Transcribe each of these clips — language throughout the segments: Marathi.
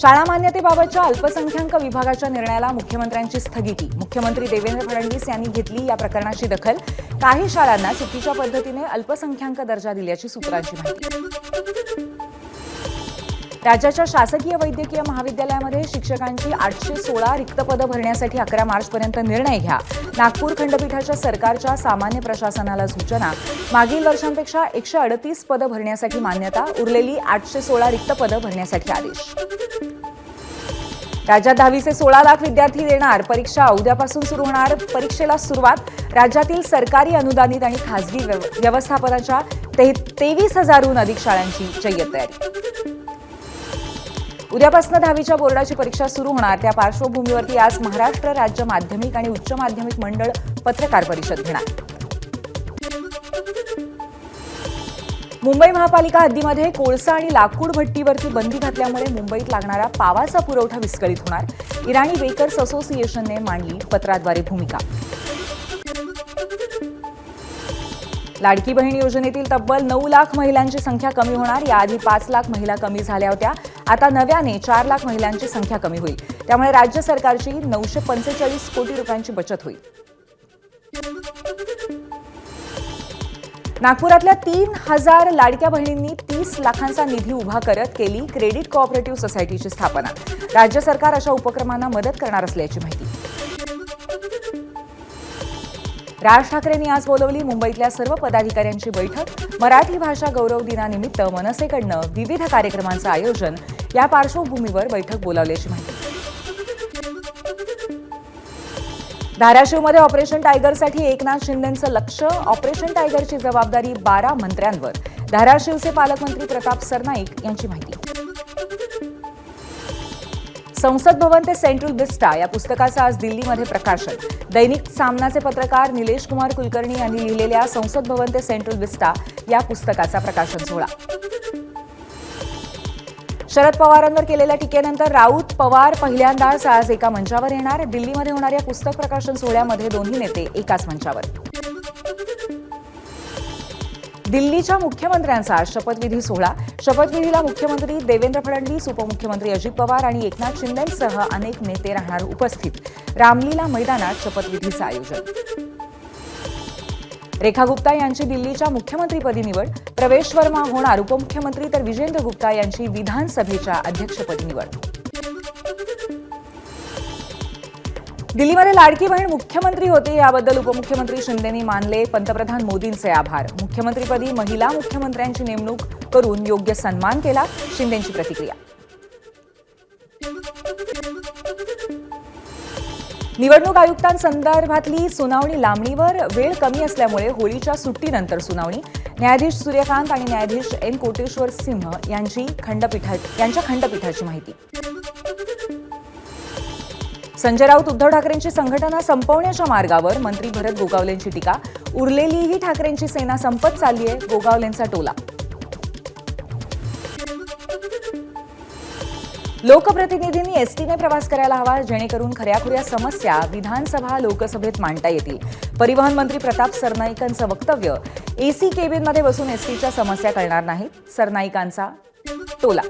शाळा मान्यतेबाबतच्या अल्पसंख्याक विभागाच्या निर्णयाला मुख्यमंत्र्यांची स्थगिती. मुख्यमंत्री देवेंद्र फडणवीस यांनी घेतली या प्रकरणाची दखल. काही शाळांना चुकीच्या पद्धतीने अल्पसंख्याक दर्जा दिल्याची सूत्रांची माहिती. राज्याच्या शासकीय वैद्यकीय महाविद्यालयामध्ये शिक्षकांची 816 रिक्त पदं भरण्यासाठी 11 मार्चपर्यंत निर्णय घ्या. नागपूर खंडपीठाच्या सरकारच्या सामान्य प्रशासनाला सूचना. मागील वर्षांपेक्षा 138 पदं भरण्यासाठी मान्यता. उरलेली 816 रिक्त पदं भरण्यासाठी आदेश. राज्यात 10वीचे 16 लाख विद्यार्थी देणार. परीक्षा उद्यापासून सुरू होणार. परीक्षेला सुरुवात. राज्यातील सरकारी अनुदानित आणि खासगी व्यवस्थापनाच्या 23,000हून अधिक शाळांची जय्यत तयारी. उद्यापासून 10वीच्या बोर्डाची परीक्षा सुरू होणार. त्या पार्श्वभूमीवरती आज महाराष्ट्र राज्य माध्यमिक आणि उच्च माध्यमिक मंडळ पत्रकार परिषद घेणार. मुंबई महापालिका हद्दीमध्ये कोळसा आणि लाकूड भट्टीवरती बंदी घातल्यामुळे मुंबईत लागणारा पावाचा पुरवठा विस्कळीत होणार. इराणी बेकर्स असोसिएशनने मांडली पत्राद्वारे भूमिका. लाडकी बहीण योजनेतील तब्बल 9 लाख महिलांची संख्या कमी होणार. याआधी 5 लाख महिला कमी झाल्या होत्या. आता नव्याने 4 लाख महिलांची संख्या कमी होईल. त्यामुळे राज्य सरकारची 945 कोटी रुपयांची बचत होईल. नागपुरातल्या 3,000 लाडक्या बहिणींनी 30 लाखांचा निधी उभा करत केली क्रेडिट कोऑपरेटिव्ह सोसायटीची स्थापना. राज्य सरकार अशा उपक्रमांना मदत करणार असल्याची माहिती. राज ठाकरेंनी आज बोलवली मुंबईतल्या सर्व पदाधिकाऱ्यांची बैठक. मराठी भाषा गौरव दिनानिमित्त मनसेकडनं विविध कार्यक्रमांचं आयोजन. या पार्श्वभूमीवर बैठक बोलावल्याची माहिती. धाराशिवमध्ये ऑपरेशन टायगरसाठी एकनाथ शिंदेंचं लक्ष. ऑपरेशन टायगरची जबाबदारी 12 मंत्र्यांवर. धाराशिवचे पालकमंत्री प्रताप सरनाईक यांची माहिती. संसद भवन ते सेंट्रल विस्टा या पुस्तकाचं आज दिल्लीमध्ये प्रकाशन. दैनिक सामनाचे पत्रकार निलेश कुमार कुलकर्णी यांनी लिहिलेल्या संसद भवन ते सेंट्रल विस्टा या पुस्तकाचा प्रकाशन सोहळा. शरद पवारांवर केलेल्या टीकेनंतर राऊत पवार पहिल्यांदाच आज एका मंचावर येणार. दिल्लीमध्ये होणाऱ्या पुस्तक प्रकाशन सोहळ्यामध्ये दोन्ही नेते एकाच मंचावर. दिल्लीच्या मुख्यमंत्र्यांचा शपथविधी सोहळा. शपथविधीला मुख्यमंत्री देवेंद्र फडणवीस, उपमुख्यमंत्री अजित पवार आणि एकनाथ शिंदेंसह अनेक नेते राहणार उपस्थित. रामलीला मैदानात शपथविधीचं आयोजन. रेखा गुप्ता यांची दिल्लीच्या मुख्यमंत्रीपदी निवड. प्रवेश वर्मा होणार उपमुख्यमंत्री तर विजेंद्र गुप्ता यांची विधानसभेच्या अध्यक्षपदी निवड. दिल्लीमध्ये लाडकी बहीण मुख्यमंत्री होते याबद्दल उपमुख्यमंत्री शिंदेंनी मानले पंतप्रधान मोदींचे आभार. मुख्यमंत्रीपदी महिला मुख्यमंत्र्यांची नेमणूक करून योग्य सन्मान केला. शिंदेंची प्रतिक्रिया. निवडणूक आयुक्तांसंदर्भातली सुनावणी लांबणीवर. वेळ कमी असल्यामुळे होळीच्या सुट्टीनंतर सुनावणी. न्यायाधीश सूर्यकांत आणि न्यायाधीश एन कोटेश्वर सिंह यांच्या खंडपीठाची माहिती. संजय राऊत उद्धव ठाकरेंची संघटना संपवण्याच्या मार्गावर. मंत्री भरत गोगावलेंची टीका. उरलेलीही ठाकरेंची सेना संपत चालली आहे, गोगावलेंचा टोला. लोकप्रतिनिधींनी एसटीने प्रवास करायला हवा जेणेकरून खऱ्याखुऱ्या समस्या विधानसभा लोकसभेत मांडता येतील. परिवहन मंत्री प्रताप सरनाईकांचं वक्तव्य. एसी केबिनमध्ये बसून एसटीच्या समस्या कळणार नाहीत, सरनाईकांचा टोला.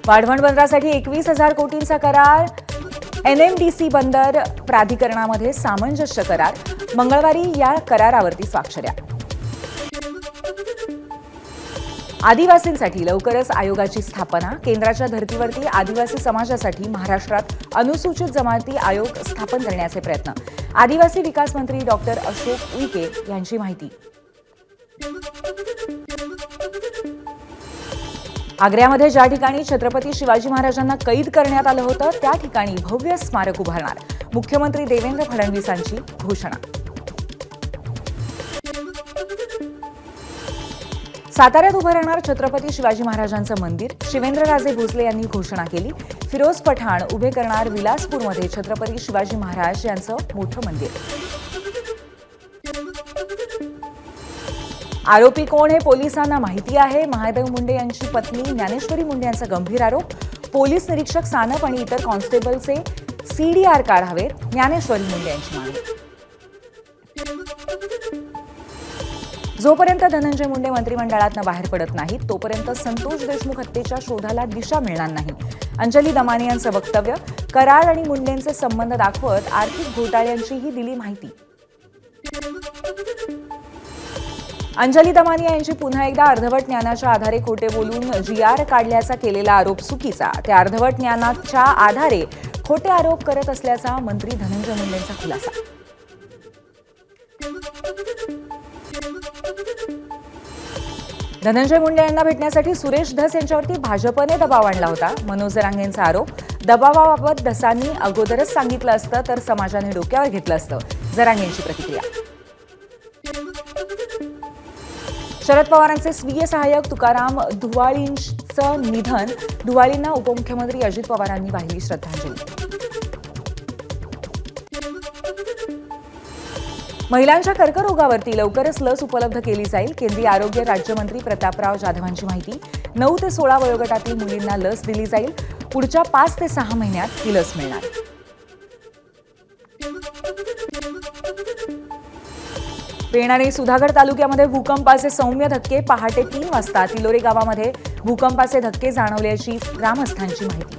वाढवण बंदरासाठी 21,000 कोटींचा करार. एनएमडीसी बंदर प्राधिकरणामध्ये सामंजस्य करार. मंगळवारी या करारावरती स्वाक्षऱ्या. आदिवासींसाठी लवकरच आयोगाची स्थापना. केंद्राच्या धर्तीवरती आदिवासी समाजासाठी महाराष्ट्रात अनुसूचित जमाती आयोग स्थापन करण्याचे प्रयत्न. आदिवासी विकास मंत्री डॉक्टर अशोक उईके यांची माहिती. आग्र्यामध्ये ज्या ठिकाणी छत्रपती शिवाजी महाराजांना कैद करण्यात आलं होतं त्या ठिकाणी भव्य स्मारक उभारणार. मुख्यमंत्री देवेंद्र फडणवीसांची घोषणा. साताऱ्यात उभं राहणार छत्रपती शिवाजी महाराजांचं मंदिर. शिवेंद्रराजे भोसले यांनी घोषणा केली. फिरोज पठाण उभे करणार विलासपूरमध्ये छत्रपती शिवाजी महाराज यांचं मोठं मंदिर. आरोपी कोण हे पोलिसांना माहिती आहे. महादेव मुंडे यांची पत्नी ज्ञानेश्वरी मुंडे यांचा गंभीर आरोप. पोलीस निरीक्षक सानप आणि इतर कॉन्स्टेबलचे सीडीआर काढावेत. ज्ञानेश्वरी मुंडे यांची मागणी. जोपर्यंत धनंजय मुंडे मंत्रिमंडळातनं बाहेर पडत नाहीत तोपर्यंत संतोष देशमुख हत्येच्या शोधाला दिशा मिळणार नाही. अंजली दमानी यांचं वक्तव्य. कराड आणि मुंडेंचे संबंध दाखवत आर्थिक घोटाळ्यांचीही दिली माहिती. अंजली दमानिया यांची पुन्हा एकदा अर्धवट ज्ञानाच्या आधारे खोटे बोलून GR काढल्याचा केलेला आरोप चुकीचा. त्या अर्धवट ज्ञानाच्या आधारे खोटे आरोप करत असल्याचा मंत्री धनंजय मुंडेंचा खुलासा. धनंजय मुंडे यांना भेटण्यासाठी सुरेश धस यांच्यावरती भाजपने दबाव आणला होता. मनोज जरांगेंचा आरोप. दबावाबाबत धसांनी अगोदरच सांगितलं असतं तर समाजाने डोक्यावर घेतलं असतं. जरांगेंची प्रतिक्रिया. शरद पवारांचे स्वीय सहाय्यक तुकाराम धुवाळींचं निधन. धुवाळींना उपमुख्यमंत्री अजित पवारांनी वाहिली श्रद्धांजली. महिलांच्या कर्करोगावरती लवकरच लस उपलब्ध केली जाईल. केंद्रीय आरोग्य राज्यमंत्री प्रतापराव जाधवांची माहिती. 9 ते 16 वयोगटातील मुलींना लस दिली जाईल. पुढच्या 5 ते 6 महिन्यात ही लस मिळणार. पेण आणि सुधागड तालुक्यामध्ये भूकंपाचे सौम्य धक्के. पहाटे 3 वाजता तिलोरी गावामध्ये भूकंपाचे धक्के जाणवल्याची ग्रामस्थांची माहिती.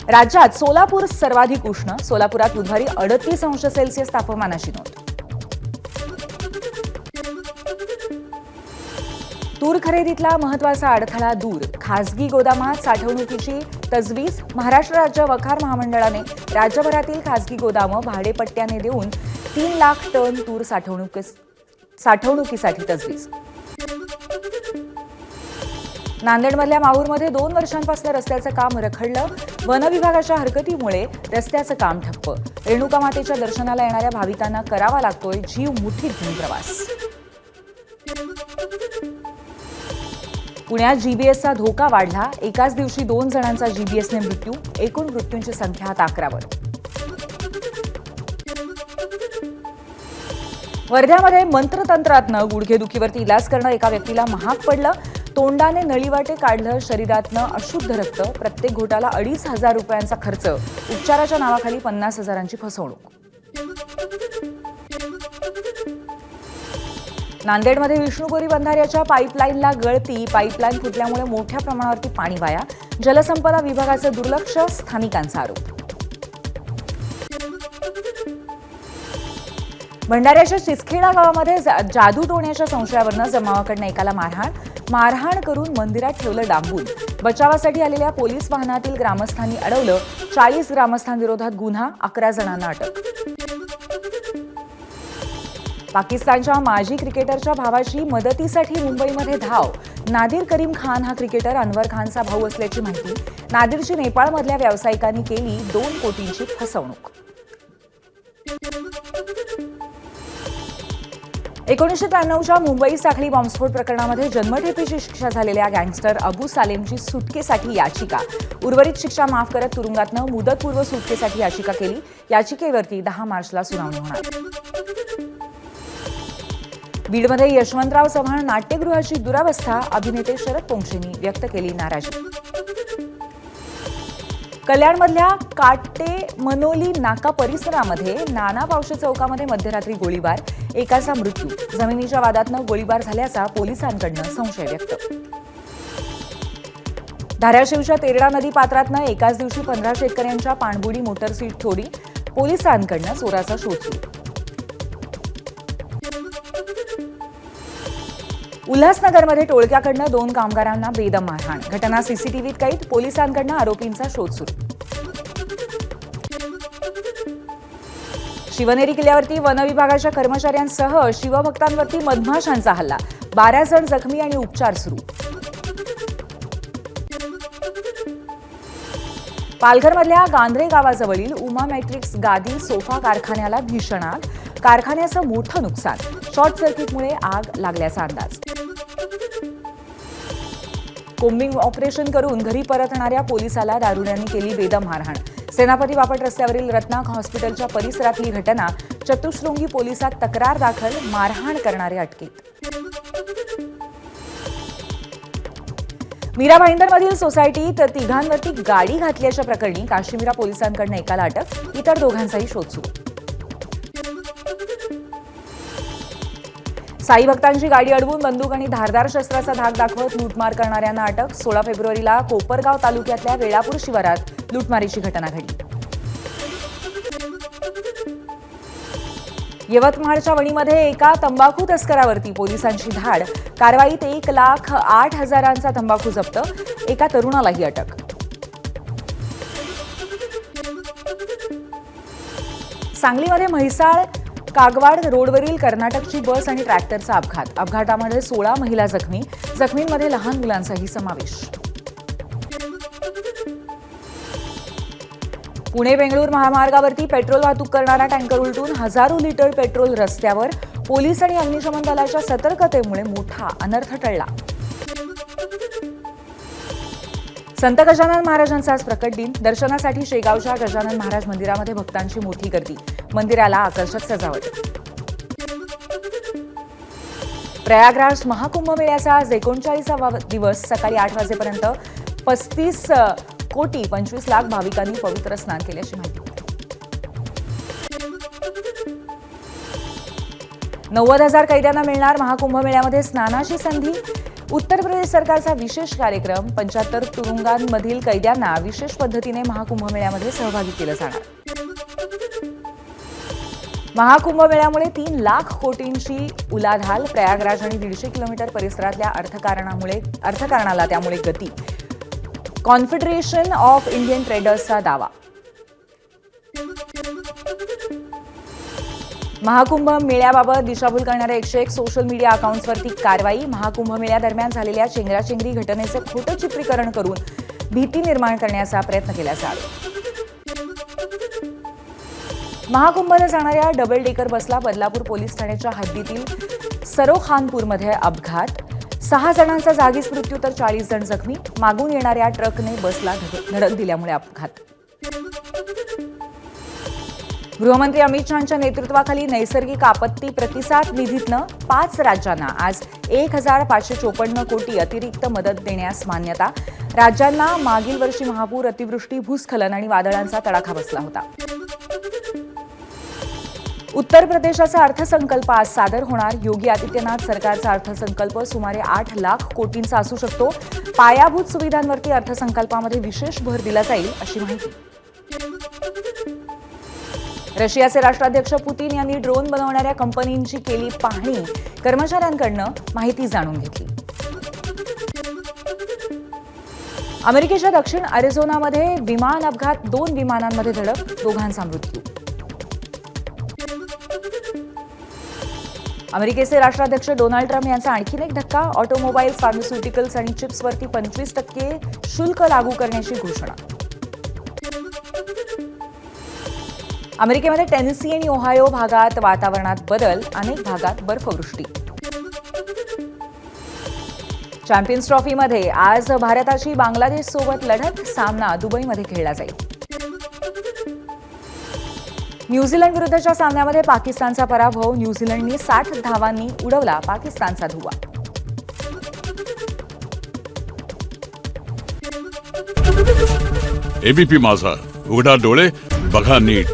राज्यात सोलापूर सर्वाधिक उष्ण. सोलापुरात बुधवारी 38 अंश सेल्सिअस तापमानाची नोंद. तूर खरेदीतला महत्वाचा अडथळा दूर. खासगी गोदामात साठवणुकीची तजवीज. महाराष्ट्र राज्य वखार महामंडळाने राज्यभरातील खासगी गोदामं भाडेपट्ट्याने देऊन 3 लाख टन तूर साठवणुकीसाठी तजवीज. नांदेडमधल्या माहूरमध्ये 2 वर्षांपासून रस्त्याचं काम रखडलं. वन विभागाच्या हरकतीमुळे रस्त्याचं काम ठप्प. रेणुका मातेच्या दर्शनाला येणाऱ्या भाविकांना करावा लागतोय जीव मुठीत घेऊन प्रवास. पुण्यात GBSचा धोका वाढला. एकाच दिवशी 2 जणांचा GBSने मृत्यू. एकूण मृत्यूंची संख्या आता 11वर. वर्ध्यामध्ये मंत्रतंत्रातनं गुडघेदुखीवरती इलाज करणं एका व्यक्तीला महाग पडलं. तोंडाने नळीवाटे काढलं शरीरातनं अशुद्ध रक्त. प्रत्येक घोटाला 2,500 रुपयांचा खर्च. उपचाराच्या नावाखाली 50,000ची फसवणूक. नांदेडमध्ये विष्णुपुरी बंधाऱ्याच्या पाईपलाईनला गळती. पाईपलाईन फुटल्यामुळे मोठ्या प्रमाणावरती पाणी वाया. जलसंपदा विभागाचं दुर्लक्ष. स्थानिकांचा आरोप. भंडाऱ्याच्या चिचखेडा गावामध्ये जादू टोण्याच्या संशयावरनं जमावाकडनं एकाला मारहाण करून मंदिरात ठेवलं डांबून. बचावासाठी आलेल्या पोलीस वाहनातील ग्रामस्थांनी अडवलं. 40 ग्रामस्थांविरोधात गुन्हा. 11 जणांना अटक. पाकिस्तानच्या माजी क्रिकेटरच्या भावाची मदतीसाठी मुंबईमध्ये धाव. नादिर करीम खान हा क्रिकेटर अनवर खानचा भाऊ असल्याची माहिती. नादिरची नेपाळमधल्या व्यावसायिकांनी केली 2 कोटींची फसवणूक. 1993च्या मुंबई साखळी बॉम्बस्फोट प्रकरणामध्ये जन्मठेपेची शिक्षा झालेल्या गँगस्टर अबू सालेमची सुटकेसाठी याचिका. उर्वरित शिक्षा माफ करत तुरुंगातनं मुदतपूर्व सुटकेसाठी याचिका केली. याचिकेवरती 10 मार्चला सुनावणी होणार. बीडमध्ये यशवंतराव चव्हाण नाट्यगृहाची दुरावस्था. अभिनेते शरद पोंक्षेंनी व्यक्त केली नाराजी. कल्याणमधल्या काटे मनोली नाका परिसरामध्ये नाना पावशे चौकामध्ये मध्यरात्री गोळीबार. एकाचा मृत्यू. जमिनीच्या वादातनं गोळीबार झाल्याचा पोलिसांकडनं संशय व्यक्त. धाराशिवच्या तेरणा नदी पात्रातनं एकाच दिवशी 15 शेतकऱ्यांच्या पाणबुडी मोटरसीट चोरी. पोलिसांकडनं चोराचा शोध सुरू. उल्हासनगरमध्ये टोळक्याकडनं 2 कामगारांना बेदम मारहाण. घटना CCTVत कैद. पोलिसांकडनं आरोपींचा शोध सुरू. शिवनेरी किल्ल्यावरती वन विभागाच्या कर्मचाऱ्यांसह शिवभक्तांवरती मधमाशांचा हल्ला. 12 जण जखमी आणि उपचार सुरू. पालघरमधल्या गांधरे गावाजवळील उमा मॅट्रिक्स गादी सोफा कारखान्याला भीषण आग. कारखान्याचं मोठं नुकसान. शॉर्ट सर्किटमुळे आग लागल्याचा अंदाज. कोम्बिंग ऑपरेशन करून घरी परतणाऱ्या पोलिसाला दारुड्यांनी केली बेदम मारहाण. सेनापती बापट रस्त्यावरील रत्नाक हॉस्पिटलच्या परिसरातली घटना. चतुश्रृंगी पोलिसात तक्रार दाखल. मारहाण करणारे अटकेत. मीरा भाईंदरमधील सोसायटीत तिघांवरती गाडी घातल्याच्या प्रकरणी काश्मीरा पोलिसांकडून एकाला अटक. इतर दोघांचाही शोध सुरू. साई भक्तांची गाडी अडवून बंदूक आणि धारदार शस्त्राचा धाक दाखवत लूटमार करणाऱ्यांना अटक. 16 फेब्रुवारीला कोपरगाव तालुक्यातल्या वेळापूर शिवारात लूटमारीची घटना घडली. यवतमाळच्या वणीमध्ये एका तंबाखू तस्करावरती पोलिसांची धाड. कारवाईत 1,08,000चा तंबाखू जप्त. एका तरुणालाही अटक. सांगलीमध्ये म्हैसाळ कागवाड रोडवरील कर्नाटकची बस आणि ट्रॅक्टरचा अपघात. अपघातामध्ये 16 महिला जखमी. जखमींमध्ये लहान मुलांचाही समावेश. पुणे बेंगळूर महामार्गावरती पेट्रोल वाहतूक करणारा टँकर उलटून हजारो लिटर पेट्रोल रस्त्यावर. पोलीस आणि अग्निशमन दलाच्या सतर्कतेमुळे मोठा अनर्थ टळला. संत गजानन महाराजांचा आज प्रकट दिन. दर्शनासाठी शेगावच्या गजानन महाराज मंदिरामध्ये भक्तांची मोठी गर्दी. मंदिराला आकर्षक सजावट. प्रयागराज महाकुंभ मेळ्याचा आज 39वा दिवस. सकाळी 8 वाजेपर्यंत 35,25,00,000 भाविकांनी पवित्र स्नान केल्याची माहिती. 90,000 कैद्यांना मिळणार महाकुंभ मेळ्यामध्ये स्नानाची संधी. उत्तर प्रदेश सरकारचा विशेष कार्यक्रम. 75 तुरुंगांमधील कैद्यांना विशेष पद्धतीने महाकुंभ मेळ्यामध्ये सहभागी केलं जाणार. महाकुंभ मेळ्यामुळे 3 लाख कोटींची उलाढाल. प्रयागराज आणि 150 किलोमीटर परिसरातल्या अर्थकारणाला त्यामुळे गती. कॉन्फेडरेशन ऑफ इंडियन ट्रेडर्सचा दावा. महाकुंभ मेळ्याबाबत दिशाभूल करणाऱ्या 101 सोशल मीडिया अकाउंट्सवरती कारवाई. महाकुंभ मेळ्यादरम्यान झालेल्या चेंगराचेंगरी घटनेचे खोटं चित्रीकरण करून भीती निर्माण करण्याचा प्रयत्न केल्याचा आरोप. महाकुंभला जाणाऱ्या डबल डेकर बसला बदलापूर पोलीस ठाण्याच्या हद्दीतील सरोखानपूरमध्ये अपघात. 6 जणांचा जागीच मृत्यू तर 40 जण जखमी. मागून येणाऱ्या ट्रकने बसला धडक दिल्यामुळे अपघात. गृहमंत्री अमित शहांच्या नेतृत्वाखाली नैसर्गिक आपत्ती प्रतिसाद निधीतनं 5 राज्यांना आज 1,554 कोटी अतिरिक्त मदत देण्यास मान्यता. राज्यांना मागील वर्षी महापूर, अतिवृष्टी, भूस्खलन आणि वादळांचा तडाखा बसला होता. उत्तर प्रदेशाचा अर्थसंकल्प आज सादर होणार. योगी आदित्यनाथ सरकारचा अर्थसंकल्प सुमारे 8 लाख कोटींचा असू शकतो. पायाभूत सुविधांवरती अर्थसंकल्पामध्ये विशेष भर दिला जाईल अशी माहिती. रशियाचे राष्ट्राध्यक्ष पुतीन यांनी ड्रोन बनवणाऱ्या कंपनींची केली पाहणी. कर्मचाऱ्यांकडून माहिती जाणून घेतली. अमेरिकेच्या दक्षिण अरिझोनामध्ये विमान अपघात. 2 विमानांमध्ये धडक. 2 जणांचा मृत्यू. अमेरिकेचे राष्ट्राध्यक्ष डोनाल्ड ट्रम्प यांचा आणखीन एक धक्का. ऑटोमोबाईल, फार्मास्युटिकल्स आणि चिप्सवरती 25% शुल्क लागू करण्याची घोषणा. अमेरिकेमध्ये टेनेसी आणि ओहायो भागात वातावरणात बदल. अनेक भागात बर्फवृष्टी. चॅम्पियन्स ट्रॉफीमध्ये आज भारताची बांगलादेशसोबत लढत. सामना दुबईमध्ये खेळला जाईल. न्यूझीलंड विरुद्धच्या सामन्यामध्ये पाकिस्तानचा पराभव. न्यूझीलंडने 60 धावांनी उडवला पाकिस्तानचा धुव्वा. एबीपी माझा, उघडा डोळे बघा नीट.